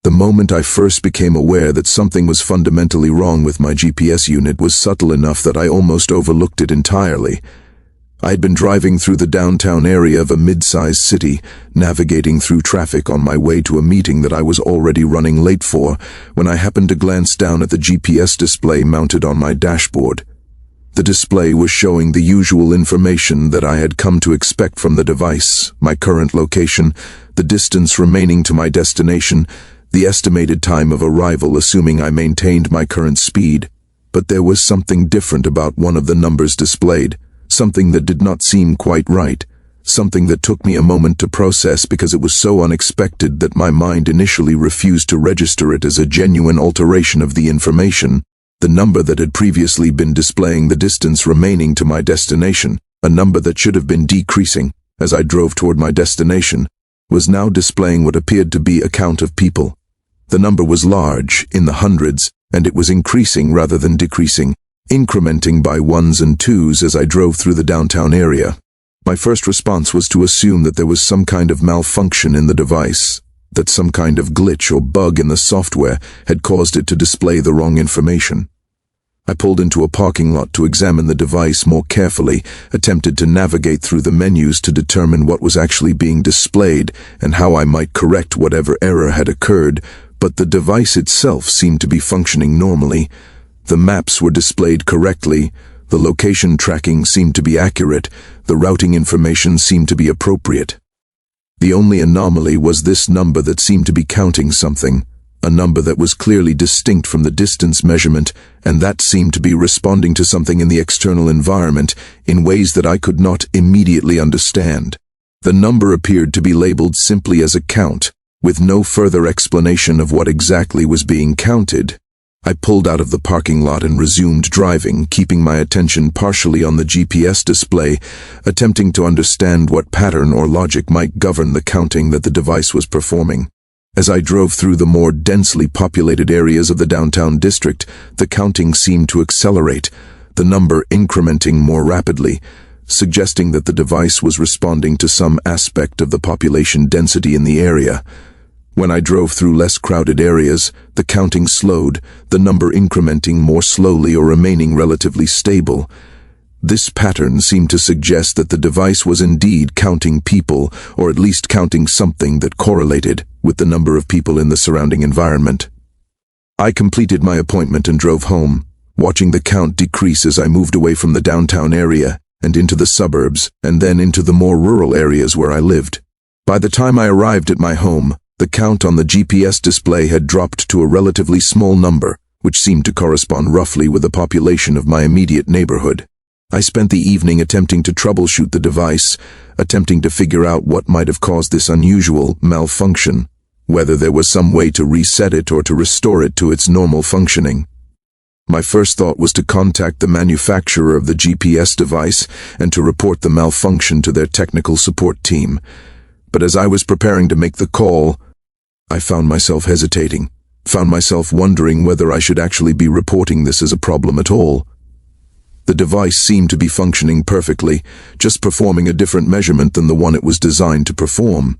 The moment I first became aware that something was fundamentally wrong with my GPS unit was subtle enough that I almost overlooked it entirely. I had been driving through the downtown area of a mid-sized city, navigating through traffic on my way to a meeting that I was already running late for, when I happened to glance down at the GPS display mounted on my dashboard. The display was showing the usual information that I had come to expect from the device: my current location, the distance remaining to my destination, the estimated time of arrival assuming I maintained my current speed. But there was something different about one of the numbers displayed, something that did not seem quite right, something that took me a moment to process because it was so unexpected that my mind initially refused to register it as a genuine alteration of the information. The number that had previously been displaying the distance remaining to my destination, a number that should have been decreasing as I drove toward my destination, was now displaying what appeared to be a count of people. The number was large, in the hundreds, and it was increasing rather than decreasing, incrementing by ones and twos as I drove through the downtown area. My first response was to assume that there was some kind of malfunction in the device, that some kind of glitch or bug in the software had caused it to display the wrong information. I pulled into a parking lot to examine the device more carefully, attempted to navigate through the menus to determine what was actually being displayed and how I might correct whatever error had occurred, but the device itself seemed to be functioning normally. The maps were displayed correctly, the location tracking seemed to be accurate, the routing information seemed to be appropriate. The only anomaly was this number that seemed to be counting something, a number that was clearly distinct from the distance measurement, and that seemed to be responding to something in the external environment in ways that I could not immediately understand. The number appeared to be labeled simply as a count, with no further explanation of what exactly was being counted. I pulled out of the parking lot and resumed driving, keeping my attention partially on the GPS display, attempting to understand what pattern or logic might govern the counting that the device was performing. As I drove through the more densely populated areas of the downtown district, the counting seemed to accelerate, the number incrementing more rapidly, suggesting that the device was responding to some aspect of the population density in the area. When I drove through less crowded areas, the counting slowed, the number incrementing more slowly or remaining relatively stable. This pattern seemed to suggest that the device was indeed counting people, or at least counting something that correlated with the number of people in the surrounding environment. I completed my appointment and drove home, watching the count decrease as I moved away from the downtown area and into the suburbs, and then into the more rural areas where I lived. By the time I arrived at my home, the count on the GPS display had dropped to a relatively small number, which seemed to correspond roughly with the population of my immediate neighborhood. I spent the evening attempting to troubleshoot the device, attempting to figure out what might have caused this unusual malfunction, whether there was some way to reset it or to restore it to its normal functioning. My first thought was to contact the manufacturer of the GPS device and to report the malfunction to their technical support team. But as I was preparing to make the call, I found myself hesitating, found myself wondering whether I should actually be reporting this as a problem at all. The device seemed to be functioning perfectly, just performing a different measurement than the one it was designed to perform.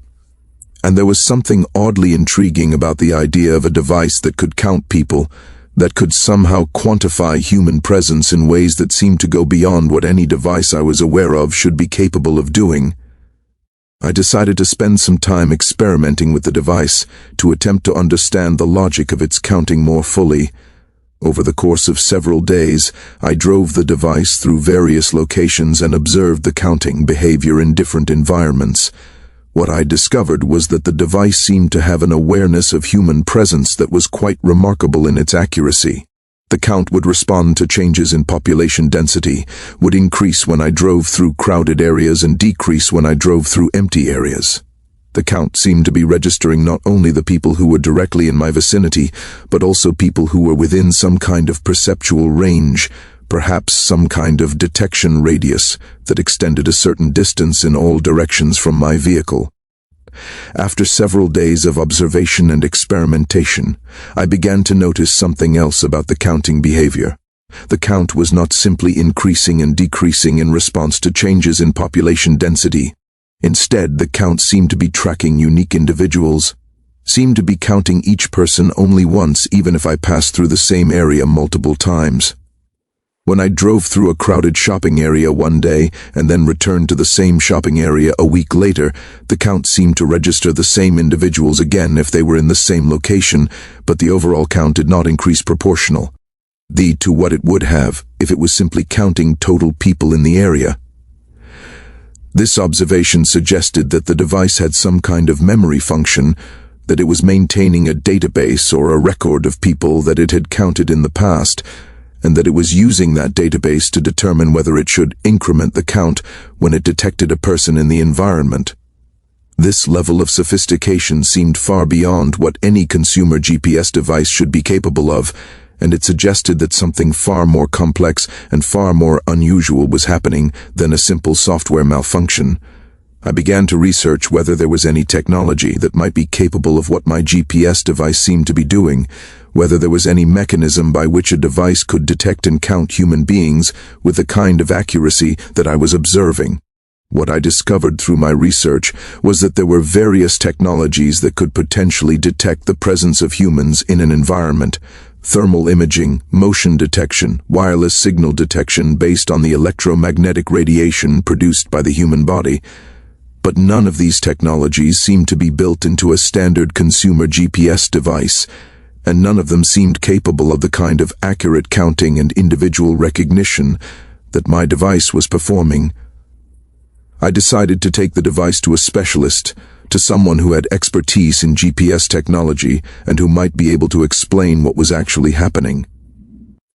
And there was something oddly intriguing about the idea of a device that could count people, that could somehow quantify human presence in ways that seemed to go beyond what any device I was aware of should be capable of doing. I decided to spend some time experimenting with the device to attempt to understand the logic of its counting more fully. Over the course of several days, I drove the device through various locations and observed the counting behavior in different environments. What I discovered was that the device seemed to have an awareness of human presence that was quite remarkable in its accuracy. The count would respond to changes in population density, would increase when I drove through crowded areas and decrease when I drove through empty areas. The count seemed to be registering not only the people who were directly in my vicinity, but also people who were within some kind of perceptual range, perhaps some kind of detection radius that extended a certain distance in all directions from my vehicle. After several days of observation and experimentation, I began to notice something else about the counting behavior. The count was not simply increasing and decreasing in response to changes in population density. Instead, the count seemed to be tracking unique individuals, seemed to be counting each person only once, even if I passed through the same area multiple times. When I drove through a crowded shopping area one day and then returned to the same shopping area a week later, the count seemed to register the same individuals again if they were in the same location, but the overall count did not increase proportional to what it would have if it was simply counting total people in the area. This observation suggested that the device had some kind of memory function, that it was maintaining a database or a record of people that it had counted in the past, and that it was using that database to determine whether it should increment the count when it detected a person in the environment. This level of sophistication seemed far beyond what any consumer GPS device should be capable of, and it suggested that something far more complex and far more unusual was happening than a simple software malfunction. I began to research whether there was any technology that might be capable of what my GPS device seemed to be doing, whether there was any mechanism by which a device could detect and count human beings with the kind of accuracy that I was observing. What I discovered through my research was that there were various technologies that could potentially detect the presence of humans in an environment: thermal imaging, motion detection, wireless signal detection based on the electromagnetic radiation produced by the human body. But none of these technologies seemed to be built into a standard consumer GPS device, and none of them seemed capable of the kind of accurate counting and individual recognition that my device was performing. I decided to take the device to a specialist, to someone who had expertise in GPS technology and who might be able to explain what was actually happening.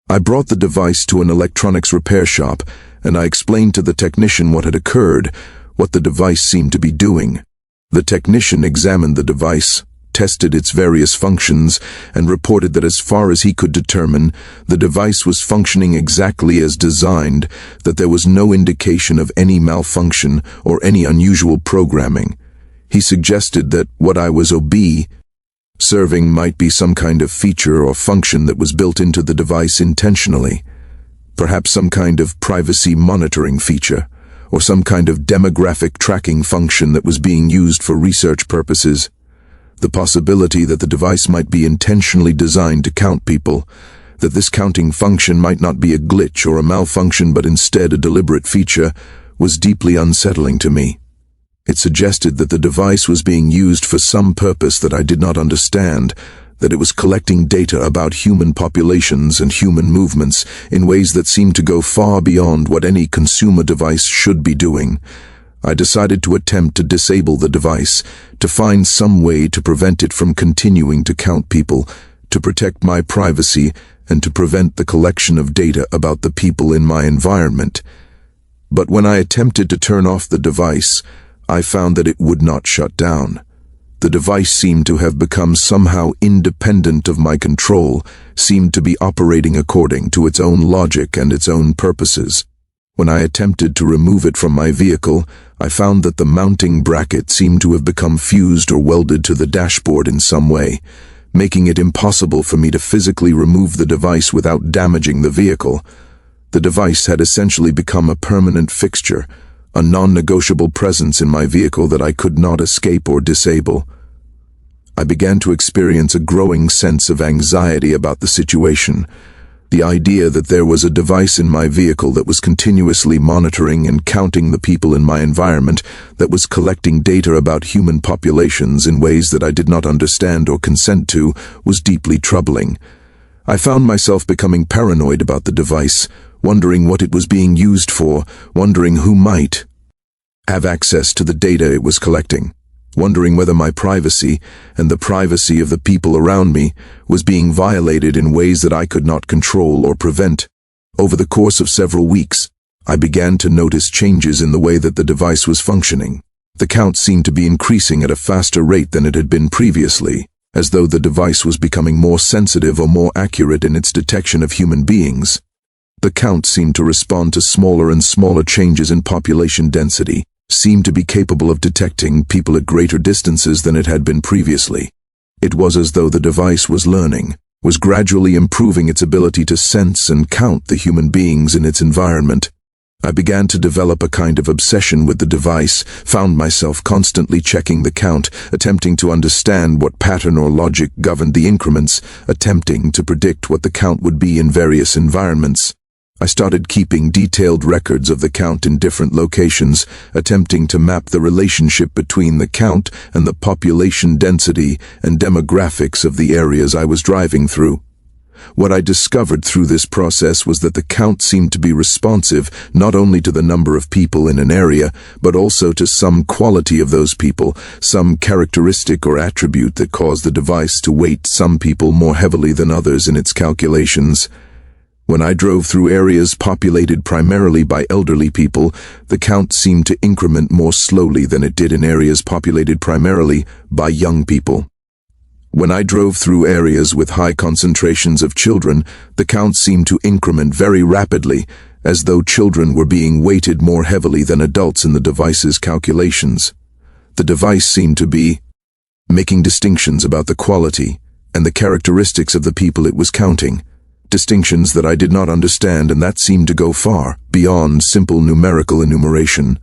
I brought the device to an electronics repair shop, and I explained to the technician what had occurred, what the device seemed to be doing. The technician examined the device, tested its various functions, and reported that as far as he could determine, the device was functioning exactly as designed, that there was no indication of any malfunction or any unusual programming. He suggested that what I was observing might be some kind of feature or function that was built into the device intentionally, perhaps some kind of privacy monitoring feature, or some kind of demographic tracking function that was being used for research purposes. The possibility that the device might be intentionally designed to count people, that this counting function might not be a glitch or a malfunction but instead a deliberate feature, was deeply unsettling to me. It suggested that the device was being used for some purpose that I did not understand, that it was collecting data about human populations and human movements in ways that seemed to go far beyond what any consumer device should be doing. I decided to attempt to disable the device, to find some way to prevent it from continuing to count people, to protect my privacy, and to prevent the collection of data about the people in my environment. But when I attempted to turn off the device, I found that it would not shut down. The device seemed to have become somehow independent of my control, seemed to be operating according to its own logic and its own purposes. When I attempted to remove it from my vehicle, I found that the mounting bracket seemed to have become fused or welded to the dashboard in some way, making it impossible for me to physically remove the device without damaging the vehicle. The device had essentially become a permanent fixture, a non-negotiable presence in my vehicle that I could not escape or disable. I began to experience a growing sense of anxiety about the situation. The idea that there was a device in my vehicle that was continuously monitoring and counting the people in my environment, that was collecting data about human populations in ways that I did not understand or consent to, was deeply troubling. I found myself becoming paranoid about the device, wondering what it was being used for, wondering who might have access to the data it was collecting, wondering whether my privacy and the privacy of the people around me was being violated in ways that I could not control or prevent. Over the course of several weeks, I began to notice changes in the way that the device was functioning. The count seemed to be increasing at a faster rate than it had been previously, as though the device was becoming more sensitive or more accurate in its detection of human beings. The count seemed to respond to smaller and smaller changes in population density, seemed to be capable of detecting people at greater distances than it had been previously. It was as though the device was learning, was gradually improving its ability to sense and count the human beings in its environment. I began to develop a kind of obsession with the device, found myself constantly checking the count, attempting to understand what pattern or logic governed the increments, attempting to predict what the count would be in various environments. I started keeping detailed records of the count in different locations, attempting to map the relationship between the count and the population density and demographics of the areas I was driving through. What I discovered through this process was that the count seemed to be responsive not only to the number of people in an area, but also to some quality of those people, some characteristic or attribute that caused the device to weight some people more heavily than others in its calculations. When I drove through areas populated primarily by elderly people, the count seemed to increment more slowly than it did in areas populated primarily by young people. When I drove through areas with high concentrations of children, the count seemed to increment very rapidly, as though children were being weighted more heavily than adults in the device's calculations. The device seemed to be making distinctions about the quality and the characteristics of the people it was counting, distinctions that I did not understand and that seemed to go far beyond simple numerical enumeration.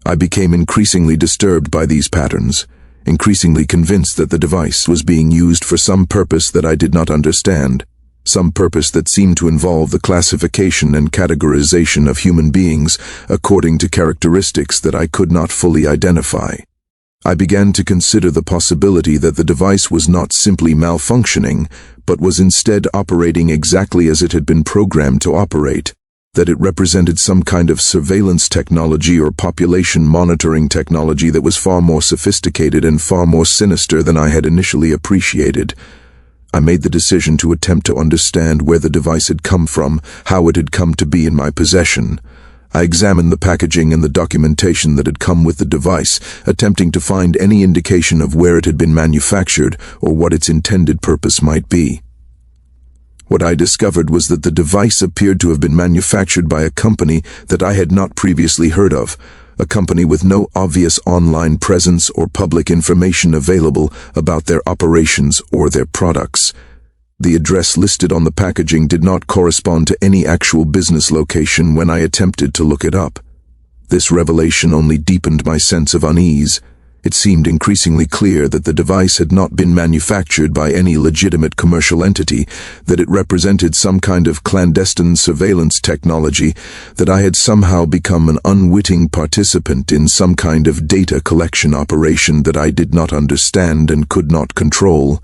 I became increasingly disturbed by these patterns, increasingly convinced that the device was being used for some purpose that I did not understand, some purpose that seemed to involve the classification and categorization of human beings according to characteristics that I could not fully identify. I began to consider the possibility that the device was not simply malfunctioning, but was instead operating exactly as it had been programmed to operate, that it represented some kind of surveillance technology or population monitoring technology that was far more sophisticated and far more sinister than I had initially appreciated. I made the decision to attempt to understand where the device had come from, how it had come to be in my possession. I examined the packaging and the documentation that had come with the device, attempting to find any indication of where it had been manufactured or what its intended purpose might be. What I discovered was that the device appeared to have been manufactured by a company that I had not previously heard of, a company with no obvious online presence or public information available about their operations or their products. The address listed on the packaging did not correspond to any actual business location when I attempted to look it up. This revelation only deepened my sense of unease. It seemed increasingly clear that the device had not been manufactured by any legitimate commercial entity, that it represented some kind of clandestine surveillance technology, that I had somehow become an unwitting participant in some kind of data collection operation that I did not understand and could not control.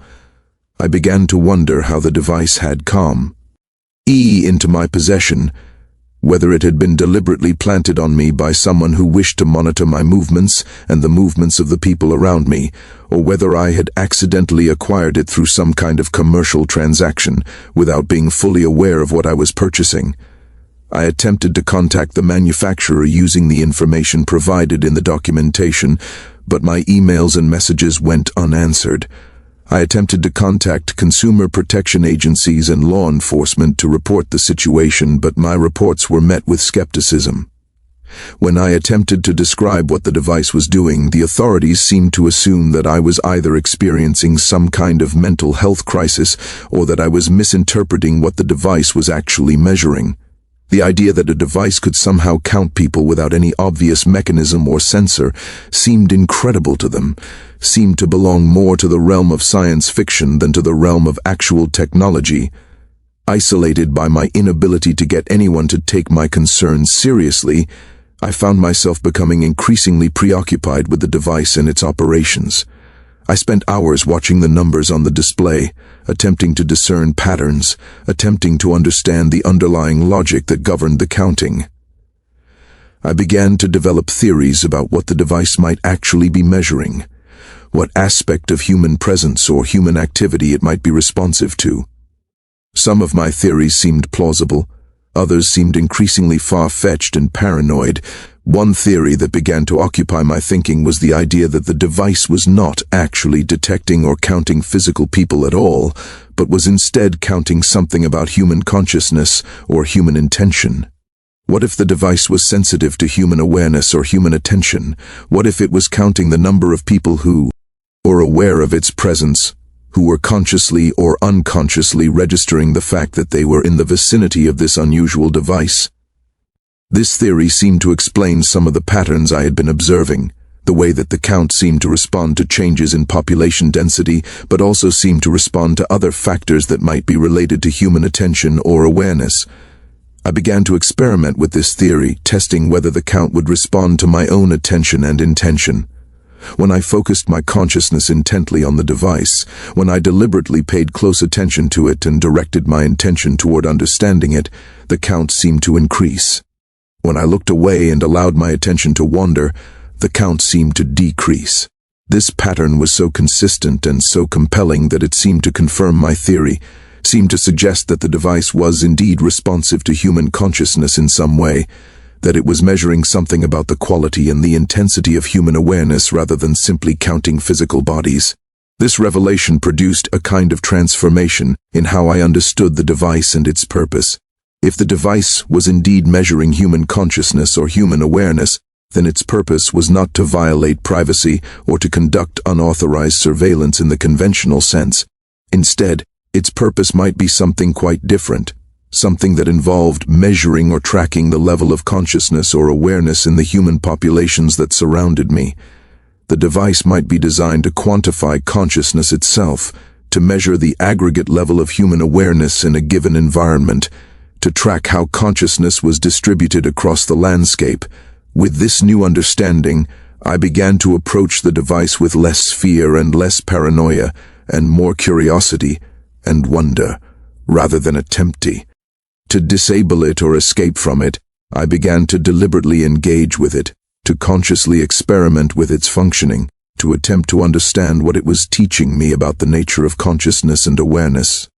I began to wonder how the device had come into my possession, whether it had been deliberately planted on me by someone who wished to monitor my movements and the movements of the people around me, or whether I had accidentally acquired it through some kind of commercial transaction without being fully aware of what I was purchasing. I attempted to contact the manufacturer using the information provided in the documentation, but my emails and messages went unanswered. I attempted to contact consumer protection agencies and law enforcement to report the situation, but my reports were met with skepticism. When I attempted to describe what the device was doing, the authorities seemed to assume that I was either experiencing some kind of mental health crisis or that I was misinterpreting what the device was actually measuring. The idea that a device could somehow count people without any obvious mechanism or sensor seemed incredible to them, seemed to belong more to the realm of science fiction than to the realm of actual technology. Isolated by my inability to get anyone to take my concerns seriously, I found myself becoming increasingly preoccupied with the device and its operations. I spent hours watching the numbers on the display, attempting to discern patterns, attempting to understand the underlying logic that governed the counting. I began to develop theories about what the device might actually be measuring, what aspect of human presence or human activity it might be responsive to. Some of my theories seemed plausible, others seemed increasingly far-fetched and paranoid. One theory that began to occupy my thinking was the idea that the device was not actually detecting or counting physical people at all, but was instead counting something about human consciousness or human intention. What if the device was sensitive to human awareness or human attention? What if it was counting the number of people who were aware of its presence, who were consciously or unconsciously registering the fact that they were in the vicinity of this unusual device? This theory seemed to explain some of the patterns I had been observing, the way that the count seemed to respond to changes in population density, but also seemed to respond to other factors that might be related to human attention or awareness. I began to experiment with this theory, testing whether the count would respond to my own attention and intention. When I focused my consciousness intently on the device, when I deliberately paid close attention to it and directed my intention toward understanding it, the count seemed to increase. When I looked away and allowed my attention to wander, the count seemed to decrease. This pattern was so consistent and so compelling that it seemed to confirm my theory, seemed to suggest that the device was indeed responsive to human consciousness in some way, that it was measuring something about the quality and the intensity of human awareness rather than simply counting physical bodies. This revelation produced a kind of transformation in how I understood the device and its purpose. If the device was indeed measuring human consciousness or human awareness, then its purpose was not to violate privacy or to conduct unauthorized surveillance in the conventional sense. Instead, its purpose might be something quite different, something that involved measuring or tracking the level of consciousness or awareness in the human populations that surrounded me. The device might be designed to quantify consciousness itself, to measure the aggregate level of human awareness in a given environment, to track how consciousness was distributed across the landscape. With this new understanding, I began to approach the device with less fear and less paranoia, and more curiosity and wonder, rather than attempty. To disable it or escape from it, I began to deliberately engage with it, to consciously experiment with its functioning, to attempt to understand what it was teaching me about the nature of consciousness and awareness.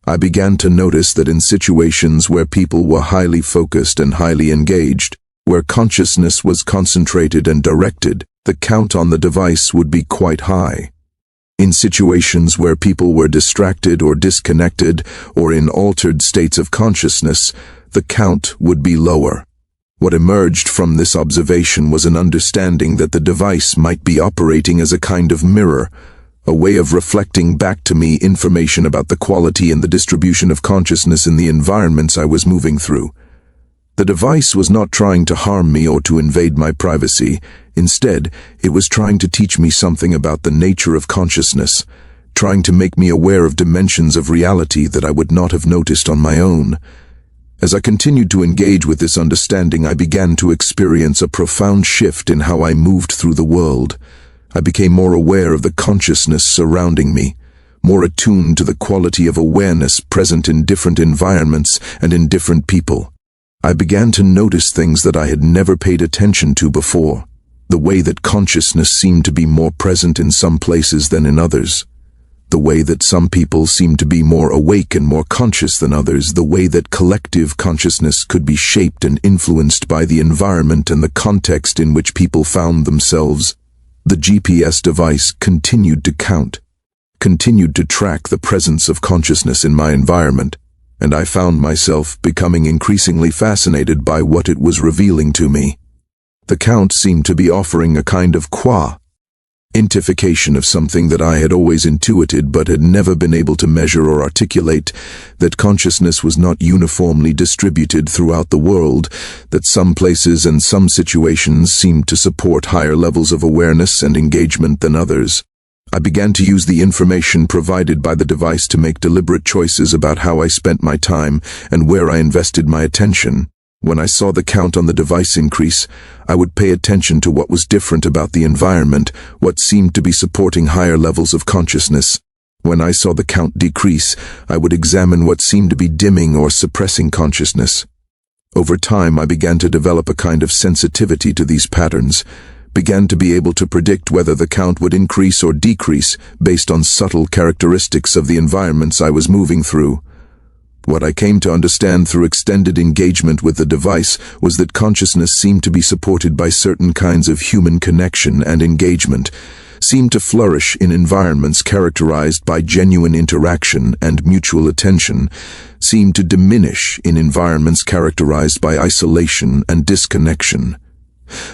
I began to notice that in situations where people were highly focused and highly engaged, where consciousness was concentrated and directed, the count on the device would be quite high. In situations where people were distracted or disconnected or in altered states of consciousness, the count would be lower. What emerged from this observation was an understanding that the device might be operating as a kind of mirror, a way of reflecting back to me information about the quality and the distribution of consciousness in the environments I was moving through. The device was not trying to harm me or to invade my privacy. Instead, it was trying to teach me something about the nature of consciousness, trying to make me aware of dimensions of reality that I would not have noticed on my own. As I continued to engage with this understanding, I began to experience a profound shift in how I moved through the world. I became more aware of the consciousness surrounding me, more attuned to the quality of awareness present in different environments and in different people. I began to notice things that I had never paid attention to before, the way that consciousness seemed to be more present in some places than in others, the way that some people seemed to be more awake and more conscious than others, the way that collective consciousness could be shaped and influenced by the environment and the context in which people found themselves. The GPS device continued to count, continued to track the presence of consciousness in my environment, and I found myself becoming increasingly fascinated by what it was revealing to me. The count seemed to be offering a kind of quantification of something that I had always intuited but had never been able to measure or articulate, that consciousness was not uniformly distributed throughout the world, that some places and some situations seemed to support higher levels of awareness and engagement than others. I began to use the information provided by the device to make deliberate choices about how I spent my time and where I invested my attention. When I saw the count on the device increase, I would pay attention to what was different about the environment, what seemed to be supporting higher levels of consciousness. When I saw the count decrease, I would examine what seemed to be dimming or suppressing consciousness. Over time, I began to develop a kind of sensitivity to these patterns, began to be able to predict whether the count would increase or decrease based on subtle characteristics of the environments I was moving through. What I came to understand through extended engagement with the device was that consciousness seemed to be supported by certain kinds of human connection and engagement, seemed to flourish in environments characterized by genuine interaction and mutual attention, seemed to diminish in environments characterized by isolation and disconnection.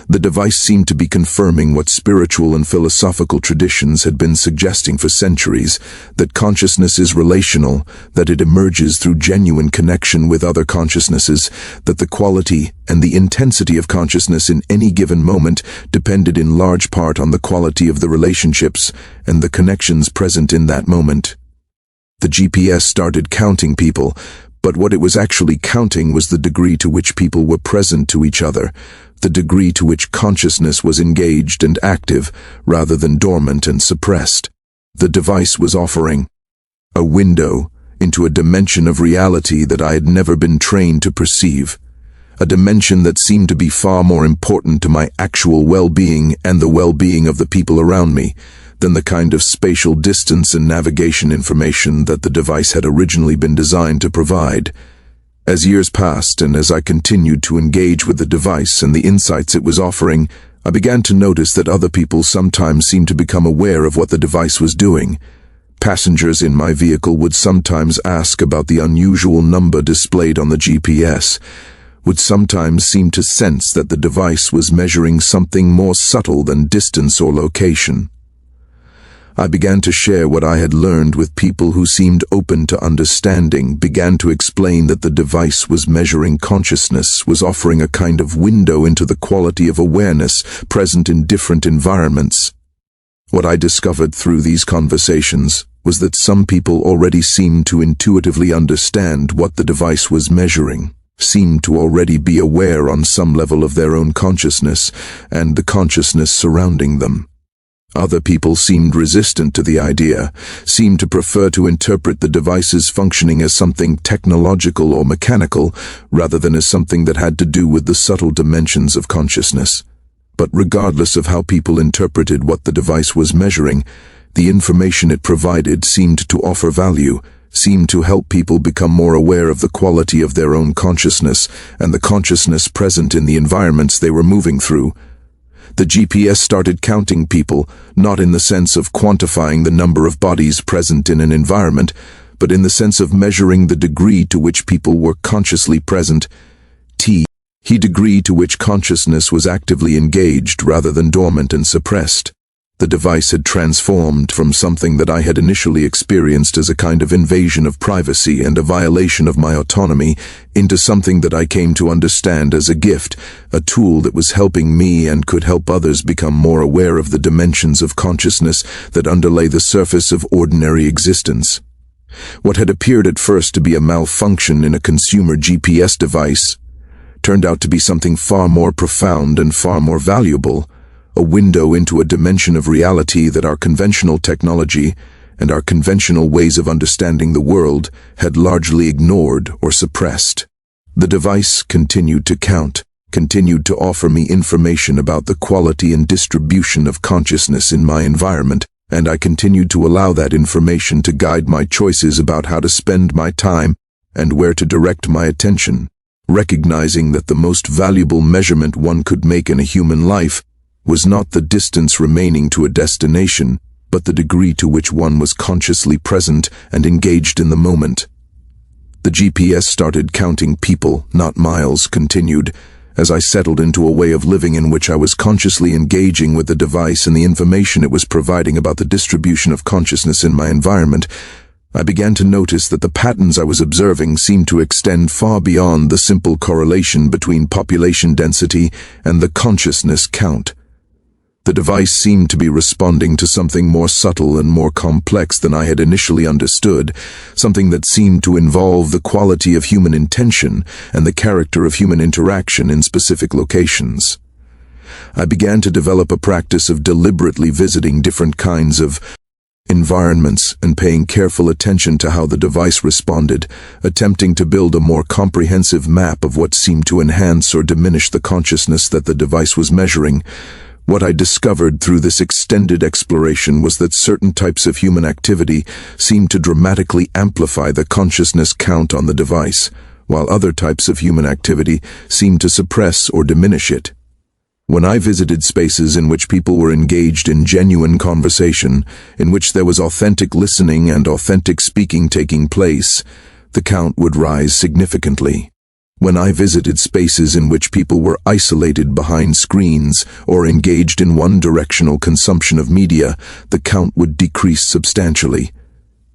The device seemed to be confirming what spiritual and philosophical traditions had been suggesting for centuries, that consciousness is relational, that it emerges through genuine connection with other consciousnesses, that the quality and the intensity of consciousness in any given moment depended in large part on the quality of the relationships and the connections present in that moment. The GPS started counting people, but what it was actually counting was the degree to which people were present to each other, the degree to which consciousness was engaged and active, rather than dormant and suppressed. The device was offering a window into a dimension of reality that I had never been trained to perceive, a dimension that seemed to be far more important to my actual well-being and the well-being of the people around me than the kind of spatial distance and navigation information that the device had originally been designed to provide. As years passed and as I continued to engage with the device and the insights it was offering, I began to notice that other people sometimes seemed to become aware of what the device was doing. Passengers in my vehicle would sometimes ask about the unusual number displayed on the GPS, would sometimes seem to sense that the device was measuring something more subtle than distance or location. I began to share what I had learned with people who seemed open to understanding, began to explain that the device was measuring consciousness, was offering a kind of window into the quality of awareness present in different environments. What I discovered through these conversations was that some people already seemed to intuitively understand what the device was measuring, seemed to already be aware on some level of their own consciousness and the consciousness surrounding them. Other people seemed resistant to the idea, seemed to prefer to interpret the device's functioning as something technological or mechanical, rather than as something that had to do with the subtle dimensions of consciousness. But regardless of how people interpreted what the device was measuring, the information it provided seemed to offer value, seemed to help people become more aware of the quality of their own consciousness and the consciousness present in the environments they were moving through. The GPS started counting people, not in the sense of quantifying the number of bodies present in an environment, but in the sense of measuring the degree to which people were consciously present. Degree to which consciousness was actively engaged rather than dormant and suppressed. The device had transformed from something that I had initially experienced as a kind of invasion of privacy and a violation of my autonomy into something that I came to understand as a gift, a tool that was helping me and could help others become more aware of the dimensions of consciousness that underlay the surface of ordinary existence. What had appeared at first to be a malfunction in a consumer GPS device turned out to be something far more profound and far more valuable, a window into a dimension of reality that our conventional technology and our conventional ways of understanding the world had largely ignored or suppressed. The device continued to count, continued to offer me information about the quality and distribution of consciousness in my environment, and I continued to allow that information to guide my choices about how to spend my time and where to direct my attention, recognizing that the most valuable measurement one could make in a human life was not the distance remaining to a destination, but the degree to which one was consciously present and engaged in the moment. The GPS started counting people, not miles, continued, as I settled into a way of living in which I was consciously engaging with the device and the information it was providing about the distribution of consciousness in my environment. I began to notice that the patterns I was observing seemed to extend far beyond the simple correlation between population density and the consciousness count. The device seemed to be responding to something more subtle and more complex than I had initially understood, something that seemed to involve the quality of human intention and the character of human interaction in specific locations. I began to develop a practice of deliberately visiting different kinds of environments and paying careful attention to how the device responded, attempting to build a more comprehensive map of what seemed to enhance or diminish the consciousness that the device was measuring. What I discovered through this extended exploration was that certain types of human activity seemed to dramatically amplify the consciousness count on the device, while other types of human activity seemed to suppress or diminish it. When I visited spaces in which people were engaged in genuine conversation, in which there was authentic listening and authentic speaking taking place, the count would rise significantly. When I visited spaces in which people were isolated behind screens or engaged in one-directional consumption of media, the count would decrease substantially.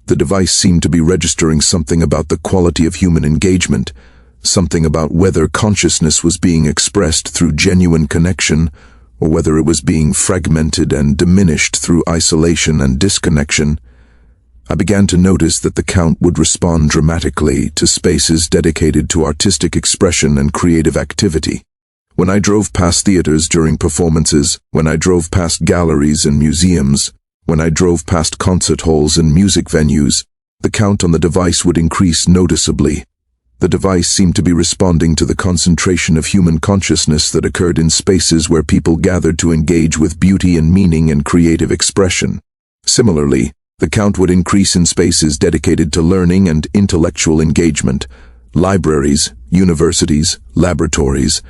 The device seemed to be registering something about the quality of human engagement, something about whether consciousness was being expressed through genuine connection, or whether it was being fragmented and diminished through isolation and disconnection. I began to notice that the count would respond dramatically to spaces dedicated to artistic expression and creative activity. When I drove past theaters during performances, when I drove past galleries and museums, when I drove past concert halls and music venues, the count on the device would increase noticeably. The device seemed to be responding to the concentration of human consciousness that occurred in spaces where people gathered to engage with beauty and meaning and creative expression. Similarly, the count would increase in spaces dedicated to learning and intellectual engagement, libraries, universities, laboratories,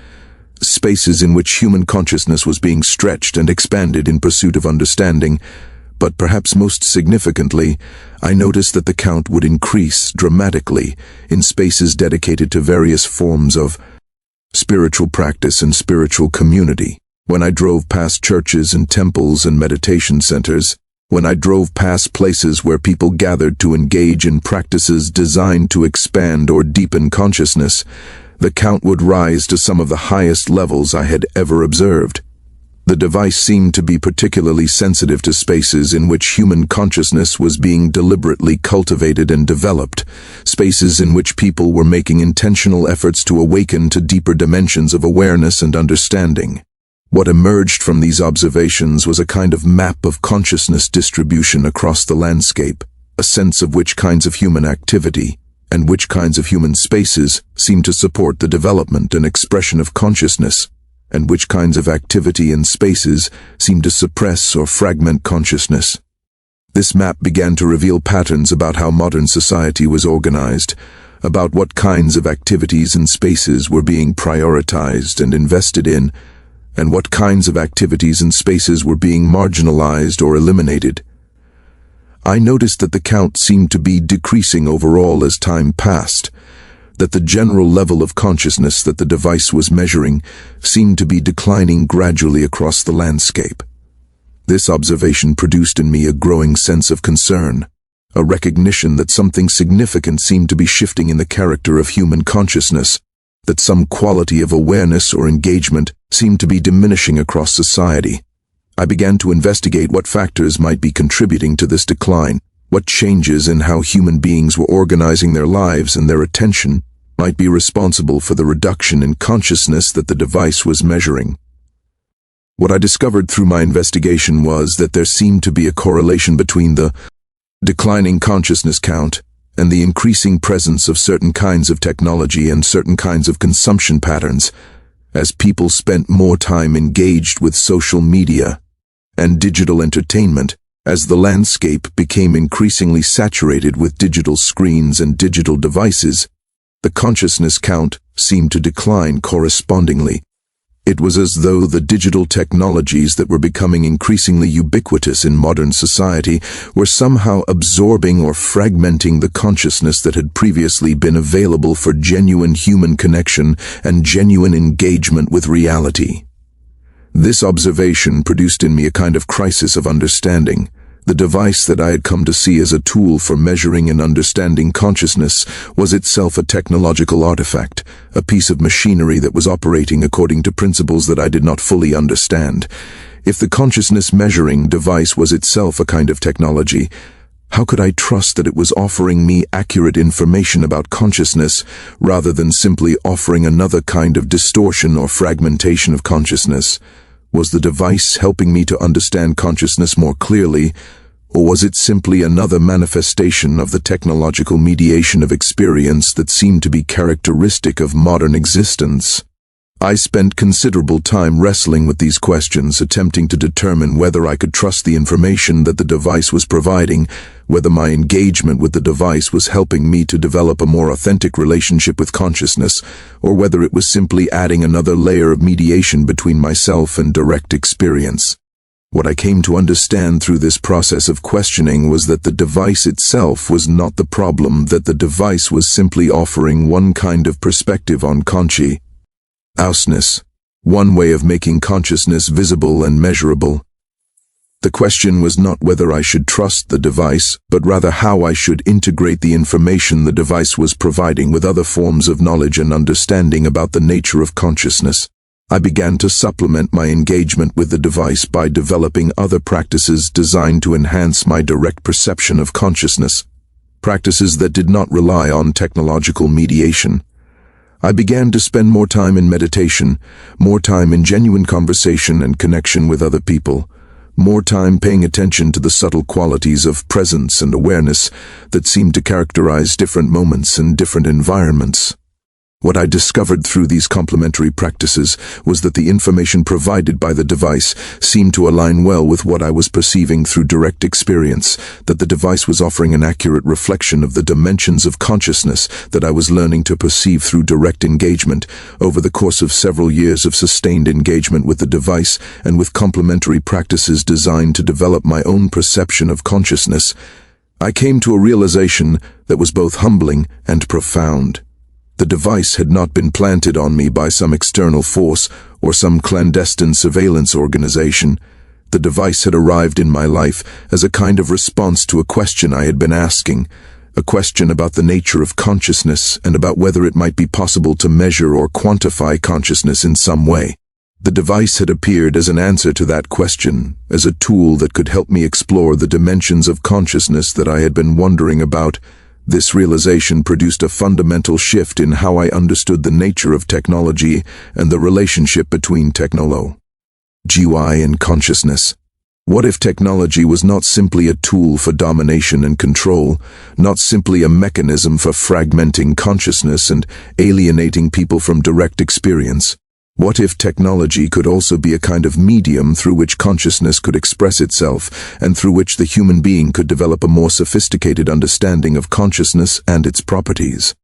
spaces in which human consciousness was being stretched and expanded in pursuit of understanding. But perhaps most significantly, I noticed that the count would increase dramatically in spaces dedicated to various forms of spiritual practice and spiritual community. When I drove past churches and temples and meditation centers, when I drove past places where people gathered to engage in practices designed to expand or deepen consciousness, the count would rise to some of the highest levels I had ever observed. The device seemed to be particularly sensitive to spaces in which human consciousness was being deliberately cultivated and developed, spaces in which people were making intentional efforts to awaken to deeper dimensions of awareness and understanding. What emerged from these observations was a kind of map of consciousness distribution across the landscape, a sense of which kinds of human activity and which kinds of human spaces seemed to support the development and expression of consciousness, and which kinds of activity and spaces seemed to suppress or fragment consciousness. This map began to reveal patterns about how modern society was organized, about what kinds of activities and spaces were being prioritized and invested in, and what kinds of activities and spaces were being marginalized or eliminated. I noticed that the count seemed to be decreasing overall as time passed, that the general level of consciousness that the device was measuring seemed to be declining gradually across the landscape. This observation produced in me a growing sense of concern, a recognition that something significant seemed to be shifting in the character of human consciousness, that some quality of awareness or engagement seemed to be diminishing across society. I began to investigate what factors might be contributing to this decline, what changes in how human beings were organizing their lives and their attention might be responsible for the reduction in consciousness that the device was measuring. What I discovered through my investigation was that there seemed to be a correlation between the declining consciousness count and the increasing presence of certain kinds of technology and certain kinds of consumption patterns, as people spent more time engaged with social media and digital entertainment, as the landscape became increasingly saturated with digital screens and digital devices. The consciousness count seemed to decline correspondingly. It was as though the digital technologies that were becoming increasingly ubiquitous in modern society were somehow absorbing or fragmenting the consciousness that had previously been available for genuine human connection and genuine engagement with reality. This observation produced in me a kind of crisis of understanding. The device that I had come to see as a tool for measuring and understanding consciousness was itself a technological artifact, a piece of machinery that was operating according to principles that I did not fully understand. If the consciousness measuring device was itself a kind of technology, how could I trust that it was offering me accurate information about consciousness rather than simply offering another kind of distortion or fragmentation of consciousness? Was the device helping me to understand consciousness more clearly, or was it simply another manifestation of the technological mediation of experience that seemed to be characteristic of modern existence? I spent considerable time wrestling with these questions, attempting to determine whether I could trust the information that the device was providing, whether my engagement with the device was helping me to develop a more authentic relationship with consciousness, or whether it was simply adding another layer of mediation between myself and direct experience. What I came to understand through this process of questioning was that the device itself was not the problem, that the device was simply offering one kind of perspective on consciousness, one way of making consciousness visible and measurable. The question was not whether I should trust the device, but rather how I should integrate the information the device was providing with other forms of knowledge and understanding about the nature of consciousness. I began to supplement my engagement with the device by developing other practices designed to enhance my direct perception of consciousness, practices that did not rely on technological mediation. I began to spend more time in meditation, more time in genuine conversation and connection with other people, more time paying attention to the subtle qualities of presence and awareness that seemed to characterize different moments and different environments. What I discovered through these complementary practices was that the information provided by the device seemed to align well with what I was perceiving through direct experience, that the device was offering an accurate reflection of the dimensions of consciousness that I was learning to perceive through direct engagement. Over the course of several years of sustained engagement with the device and with complementary practices designed to develop my own perception of consciousness, I came to a realization that was both humbling and profound. The device had not been planted on me by some external force or some clandestine surveillance organization. The device had arrived in my life as a kind of response to a question I had been asking, a question about the nature of consciousness and about whether it might be possible to measure or quantify consciousness in some way. The device had appeared as an answer to that question, as a tool that could help me explore the dimensions of consciousness that I had been wondering about. This realization produced a fundamental shift in how I understood the nature of technology and the relationship between technology and consciousness. What if technology was not simply a tool for domination and control, not simply a mechanism for fragmenting consciousness and alienating people from direct experience? What if technology could also be a kind of medium through which consciousness could express itself and through which the human being could develop a more sophisticated understanding of consciousness and its properties?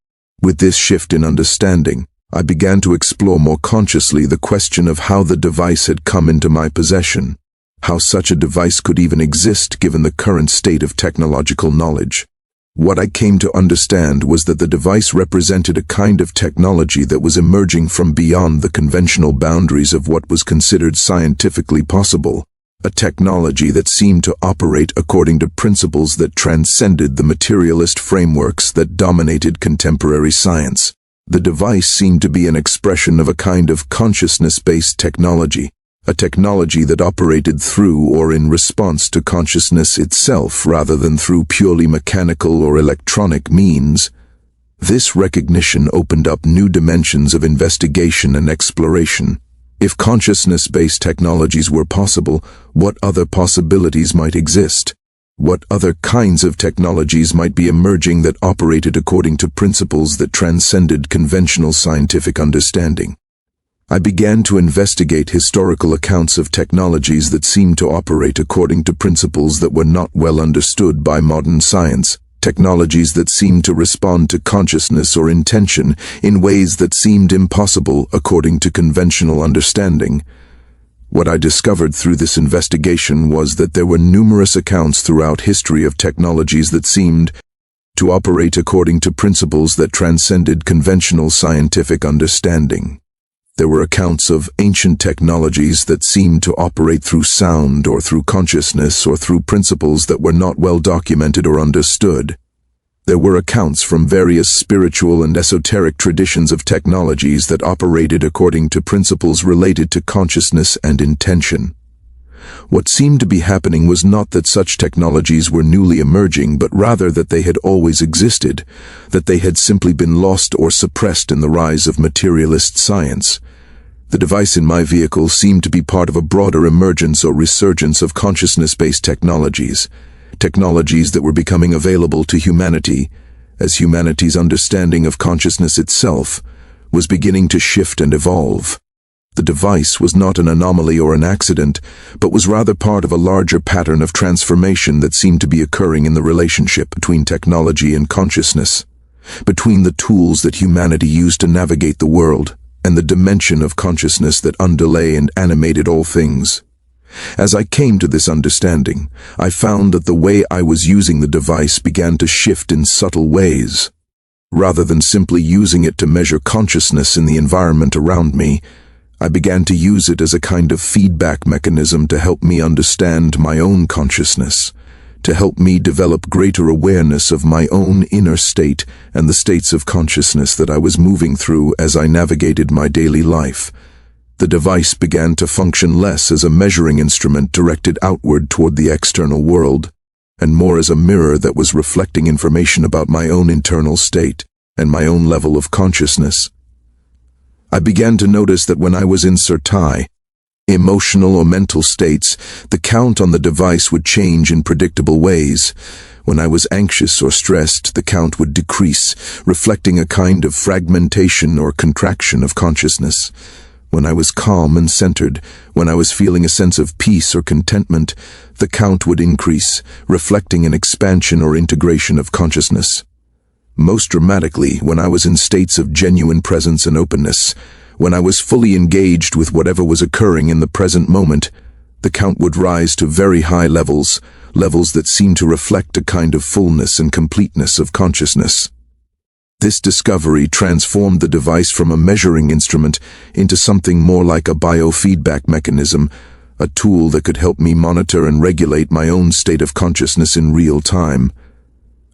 With this shift in understanding, I began to explore more consciously the question of how the device had come into my possession, how such a device could even exist given the current state of technological knowledge. What I came to understand was that the device represented a kind of technology that was emerging from beyond the conventional boundaries of what was considered scientifically possible, a technology that seemed to operate according to principles that transcended the materialist frameworks that dominated contemporary science. The device seemed to be an expression of a kind of consciousness-based technology, a technology that operated through or in response to consciousness itself rather than through purely mechanical or electronic means. This recognition opened up new dimensions of investigation and exploration. If consciousness-based technologies were possible, what other possibilities might exist? What other kinds of technologies might be emerging that operated according to principles that transcended conventional scientific understanding? I began to investigate historical accounts of technologies that seemed to operate according to principles that were not well understood by modern science, technologies that seemed to respond to consciousness or intention in ways that seemed impossible according to conventional understanding. What I discovered through this investigation was that there were numerous accounts throughout history of technologies that seemed to operate according to principles that transcended conventional scientific understanding. There were accounts of ancient technologies that seemed to operate through sound or through consciousness or through principles that were not well documented or understood. There were accounts from various spiritual and esoteric traditions of technologies that operated according to principles related to consciousness and intention. What seemed to be happening was not that such technologies were newly emerging, but rather that they had always existed, that they had simply been lost or suppressed in the rise of materialist science. The device in my vehicle seemed to be part of a broader emergence or resurgence of consciousness-based technologies that were becoming available to humanity, as humanity's understanding of consciousness itself was beginning to shift and evolve. The device was not an anomaly or an accident, but was rather part of a larger pattern of transformation that seemed to be occurring in the relationship between technology and consciousness, between the tools that humanity used to navigate the world and the dimension of consciousness that underlay and animated all things. As I came to this understanding, I found that the way I was using the device began to shift in subtle ways. Rather than simply using it to measure consciousness in the environment around me, I began to use it as a kind of feedback mechanism to help me understand my own consciousness, to help me develop greater awareness of my own inner state and the states of consciousness that I was moving through as I navigated my daily life. The device began to function less as a measuring instrument directed outward toward the external world, and more as a mirror that was reflecting information about my own internal state and my own level of consciousness. I began to notice that when I was in certai, emotional or mental states, the count on the device would change in predictable ways. When I was anxious or stressed, the count would decrease, reflecting a kind of fragmentation or contraction of consciousness. When I was calm and centered, when I was feeling a sense of peace or contentment, the count would increase, reflecting an expansion or integration of consciousness. Most dramatically, when I was in states of genuine presence and openness, when I was fully engaged with whatever was occurring in the present moment, the count would rise to very high levels that seemed to reflect a kind of fullness and completeness of consciousness. This discovery transformed the device from a measuring instrument into something more like a biofeedback mechanism, a tool that could help me monitor and regulate my own state of consciousness in real time.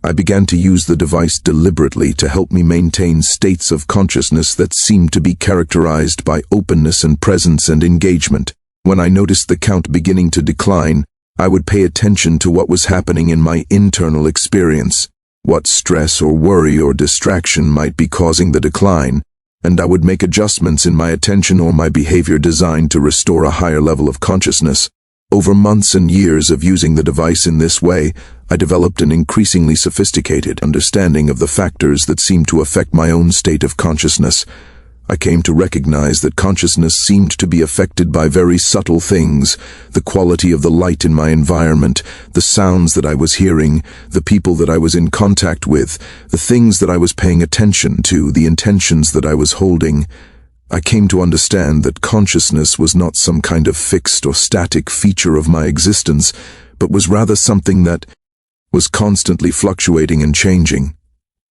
I began to use the device deliberately to help me maintain states of consciousness that seemed to be characterized by openness and presence and engagement. When I noticed the count beginning to decline, I would pay attention to what was happening in my internal experience, what stress or worry or distraction might be causing the decline, and I would make adjustments in my attention or my behavior designed to restore a higher level of consciousness. Over months and years of using the device in this way, I developed an increasingly sophisticated understanding of the factors that seemed to affect my own state of consciousness. I came to recognize that consciousness seemed to be affected by very subtle things: the quality of the light in my environment, the sounds that I was hearing, the people that I was in contact with, the things that I was paying attention to, the intentions that I was holding. I came to understand that consciousness was not some kind of fixed or static feature of my existence, but was rather something that was constantly fluctuating and changing.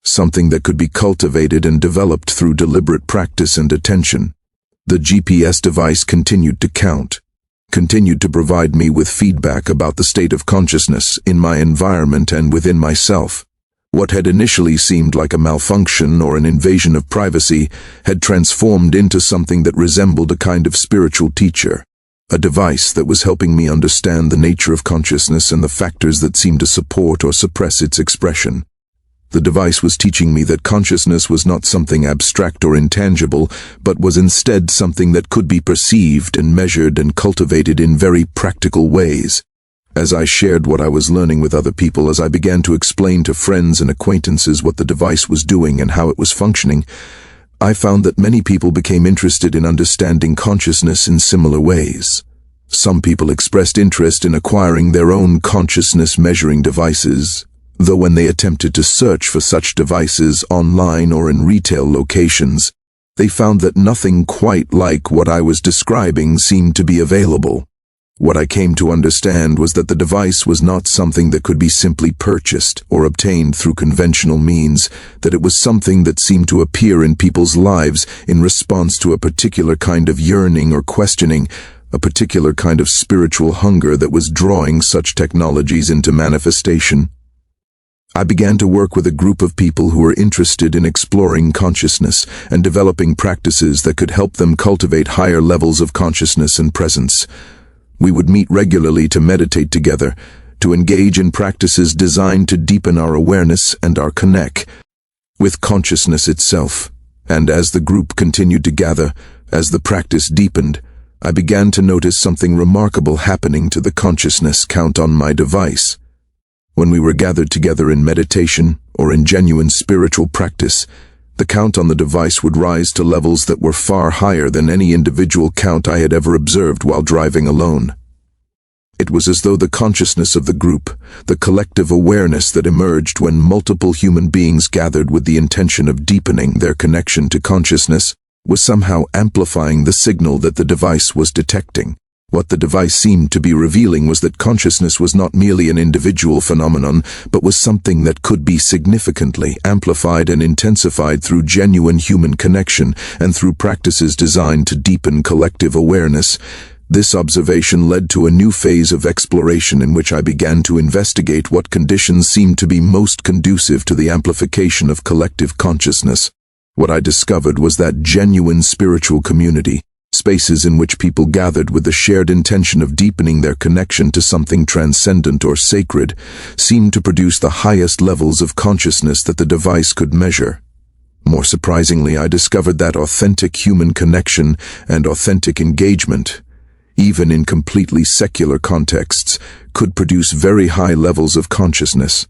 Something that could be cultivated and developed through deliberate practice and attention. The GPS device continued to count, continued to provide me with feedback about the state of consciousness in my environment and within myself. What had initially seemed like a malfunction or an invasion of privacy had transformed into something that resembled a kind of spiritual teacher, a device that was helping me understand the nature of consciousness and the factors that seemed to support or suppress its expression. The device was teaching me that consciousness was not something abstract or intangible, but was instead something that could be perceived and measured and cultivated in very practical ways. As I shared what I was learning with other people, as I began to explain to friends and acquaintances what the device was doing and how it was functioning, I found that many people became interested in understanding consciousness in similar ways. Some people expressed interest in acquiring their own consciousness measuring devices, though when they attempted to search for such devices online or in retail locations, they found that nothing quite like what I was describing seemed to be available. What I came to understand was that the device was not something that could be simply purchased or obtained through conventional means, that it was something that seemed to appear in people's lives in response to a particular kind of yearning or questioning, a particular kind of spiritual hunger that was drawing such technologies into manifestation. I began to work with a group of people who were interested in exploring consciousness and developing practices that could help them cultivate higher levels of consciousness and presence. We would meet regularly to meditate together, to engage in practices designed to deepen our awareness and our connect with consciousness itself. And as the group continued to gather, as the practice deepened, I began to notice something remarkable happening to the consciousness count on my device. When we were gathered together in meditation or in genuine spiritual practice, the count on the device would rise to levels that were far higher than any individual count I had ever observed while driving alone. It was as though the consciousness of the group, the collective awareness that emerged when multiple human beings gathered with the intention of deepening their connection to consciousness, was somehow amplifying the signal that the device was detecting. What the device seemed to be revealing was that consciousness was not merely an individual phenomenon, but was something that could be significantly amplified and intensified through genuine human connection and through practices designed to deepen collective awareness. This observation led to a new phase of exploration in which I began to investigate what conditions seemed to be most conducive to the amplification of collective consciousness. What I discovered was that genuine spiritual community, spaces in which people gathered with the shared intention of deepening their connection to something transcendent or sacred, seemed to produce the highest levels of consciousness that the device could measure. More surprisingly, I discovered that authentic human connection and authentic engagement, even in completely secular contexts, could produce very high levels of consciousness.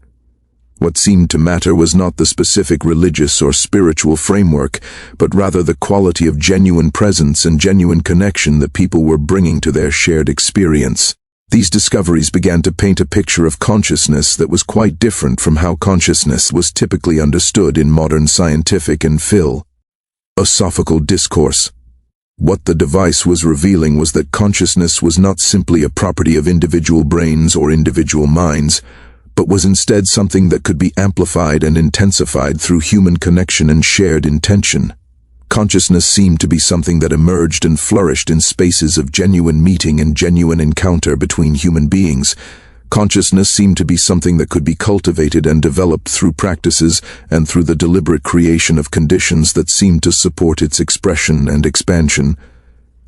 What seemed to matter was not the specific religious or spiritual framework, but rather the quality of genuine presence and genuine connection that people were bringing to their shared experience. These discoveries began to paint a picture of consciousness that was quite different from how consciousness was typically understood in modern scientific and philosophical discourse. What the device was revealing was that consciousness was not simply a property of individual brains or individual minds, but was instead something that could be amplified and intensified through human connection and shared intention. Consciousness seemed to be something that emerged and flourished in spaces of genuine meeting and genuine encounter between human beings. Consciousness seemed to be something that could be cultivated and developed through practices and through the deliberate creation of conditions that seemed to support its expression and expansion.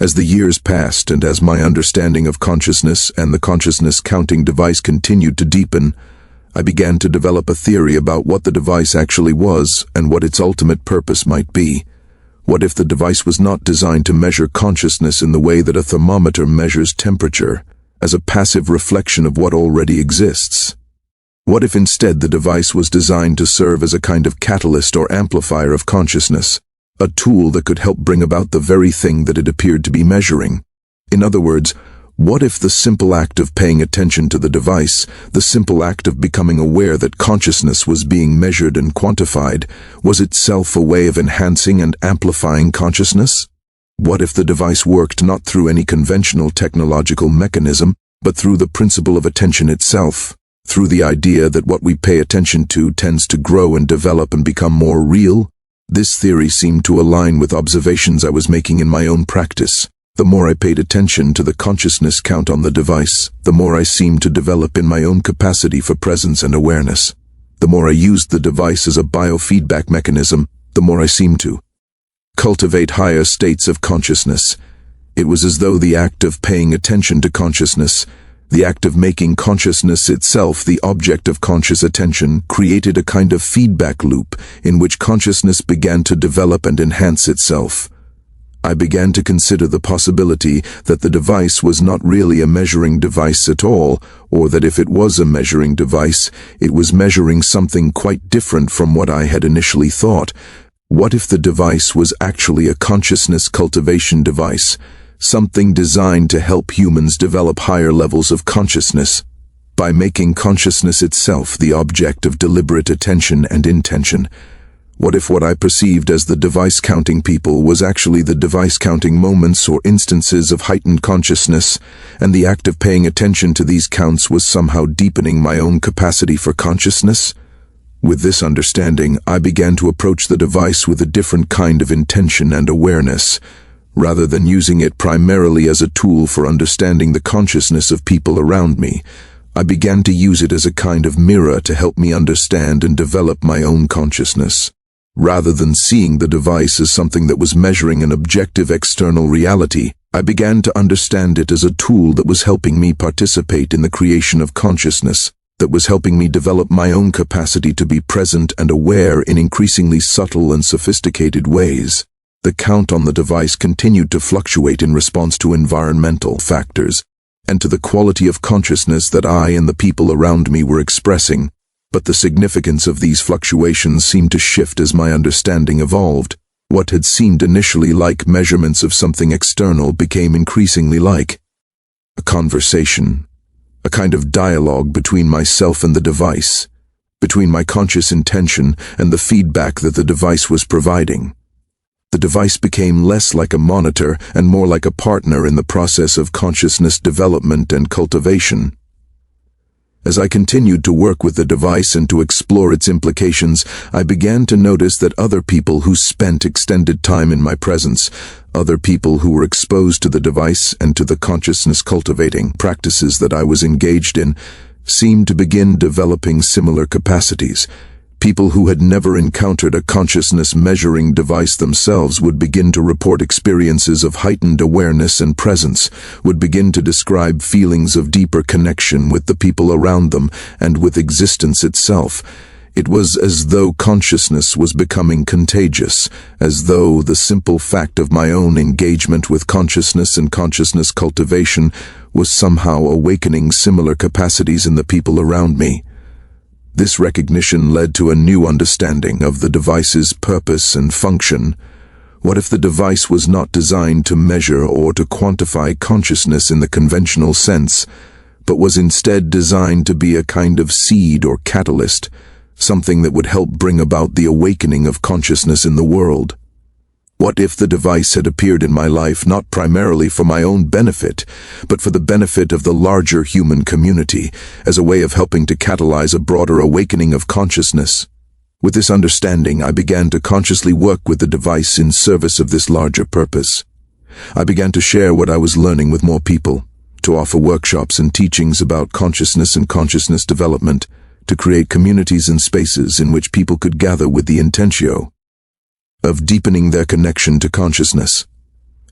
As the years passed and as my understanding of consciousness and the consciousness counting device continued to deepen, I began to develop a theory about what the device actually was and what its ultimate purpose might be. What if the device was not designed to measure consciousness in the way that a thermometer measures temperature, as a passive reflection of what already exists? What if instead the device was designed to serve as a kind of catalyst or amplifier of consciousness, a tool that could help bring about the very thing that it appeared to be measuring? In other words, what if the simple act of paying attention to the device, the simple act of becoming aware that consciousness was being measured and quantified, was itself a way of enhancing and amplifying consciousness? What if the device worked not through any conventional technological mechanism, but through the principle of attention itself, through the idea that what we pay attention to tends to grow and develop and become more real? This theory seemed to align with observations I was making in my own practice. The more I paid attention to the consciousness count on the device, the more I seemed to develop in my own capacity for presence and awareness. The more I used the device as a biofeedback mechanism, the more I seemed to cultivate higher states of consciousness. It was as though the act of paying attention to consciousness, the act of making consciousness itself the object of conscious attention, created a kind of feedback loop in which consciousness began to develop and enhance itself. I began to consider the possibility that the device was not really a measuring device at all, or that if it was a measuring device, it was measuring something quite different from what I had initially thought. What if the device was actually a consciousness cultivation device, something designed to help humans develop higher levels of consciousness, by making consciousness itself the object of deliberate attention and intention? What if what I perceived as the device-counting people was actually the device-counting moments or instances of heightened consciousness, and the act of paying attention to these counts was somehow deepening my own capacity for consciousness? With this understanding, I began to approach the device with a different kind of intention and awareness. Rather than using it primarily as a tool for understanding the consciousness of people around me, I began to use it as a kind of mirror to help me understand and develop my own consciousness. Rather than seeing the device as something that was measuring an objective external reality, I began to understand it as a tool that was helping me participate in the creation of consciousness, that was helping me develop my own capacity to be present and aware in increasingly subtle and sophisticated ways. The count on the device continued to fluctuate in response to environmental factors, and to the quality of consciousness that I and the people around me were expressing. But the significance of these fluctuations seemed to shift as my understanding evolved. What had seemed initially like measurements of something external became increasingly like a conversation, a kind of dialogue between myself and the device, between my conscious intention and the feedback that the device was providing. The device became less like a monitor and more like a partner in the process of consciousness development and cultivation. As I continued to work with the device and to explore its implications, I began to notice that other people who spent extended time in my presence, other people who were exposed to the device and to the consciousness cultivating practices that I was engaged in, seemed to begin developing similar capacities. People who had never encountered a consciousness measuring device themselves would begin to report experiences of heightened awareness and presence, would begin to describe feelings of deeper connection with the people around them and with existence itself. It was as though consciousness was becoming contagious, as though the simple fact of my own engagement with consciousness and consciousness cultivation was somehow awakening similar capacities in the people around me. This recognition led to a new understanding of the device's purpose and function. What if the device was not designed to measure or to quantify consciousness in the conventional sense, but was instead designed to be a kind of seed or catalyst, something that would help bring about the awakening of consciousness in the world? What if the device had appeared in my life not primarily for my own benefit, but for the benefit of the larger human community, as a way of helping to catalyze a broader awakening of consciousness? With this understanding, I began to consciously work with the device in service of this larger purpose. I began to share what I was learning with more people, to offer workshops and teachings about consciousness and consciousness development, to create communities and spaces in which people could gather with the intentio of deepening their connection to consciousness.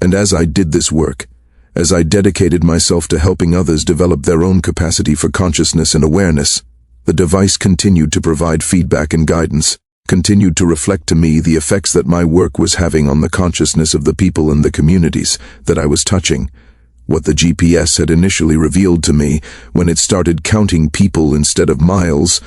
And as I did this work, as I dedicated myself to helping others develop their own capacity for consciousness and awareness, the device continued to provide feedback and guidance, continued to reflect to me the effects that my work was having on the consciousness of the people and the communities that I was touching. What the GPS had initially revealed to me, when it started counting people instead of miles,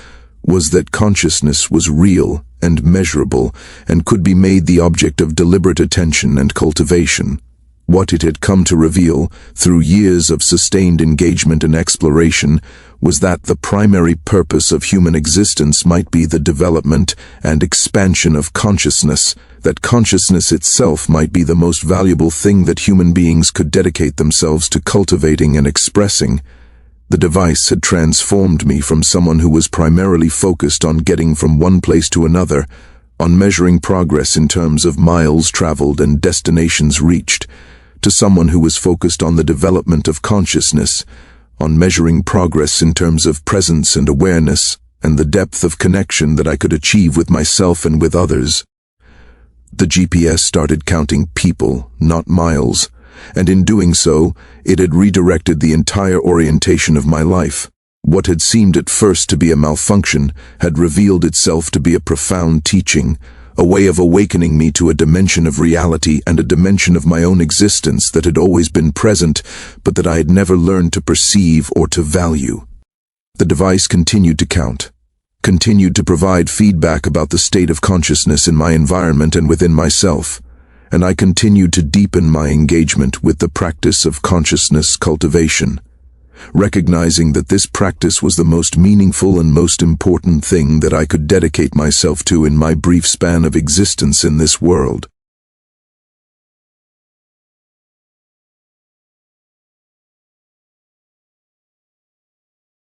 was that consciousness was real and measurable and could be made the object of deliberate attention and cultivation. What it had come to reveal, through years of sustained engagement and exploration, was that the primary purpose of human existence might be the development and expansion of consciousness, that consciousness itself might be the most valuable thing that human beings could dedicate themselves to cultivating and expressing. The device had transformed me from someone who was primarily focused on getting from one place to another, on measuring progress in terms of miles traveled and destinations reached, to someone who was focused on the development of consciousness, on measuring progress in terms of presence and awareness, and the depth of connection that I could achieve with myself and with others. The GPS started counting people, not miles, and in doing so, it had redirected the entire orientation of my life. What had seemed at first to be a malfunction had revealed itself to be a profound teaching, a way of awakening me to a dimension of reality and a dimension of my own existence that had always been present, but that I had never learned to perceive or to value. The device continued to count, continued to provide feedback about the state of consciousness in my environment and within myself, and I continued to deepen my engagement with the practice of consciousness cultivation, recognizing that this practice was the most meaningful and most important thing that I could dedicate myself to in my brief span of existence in this world.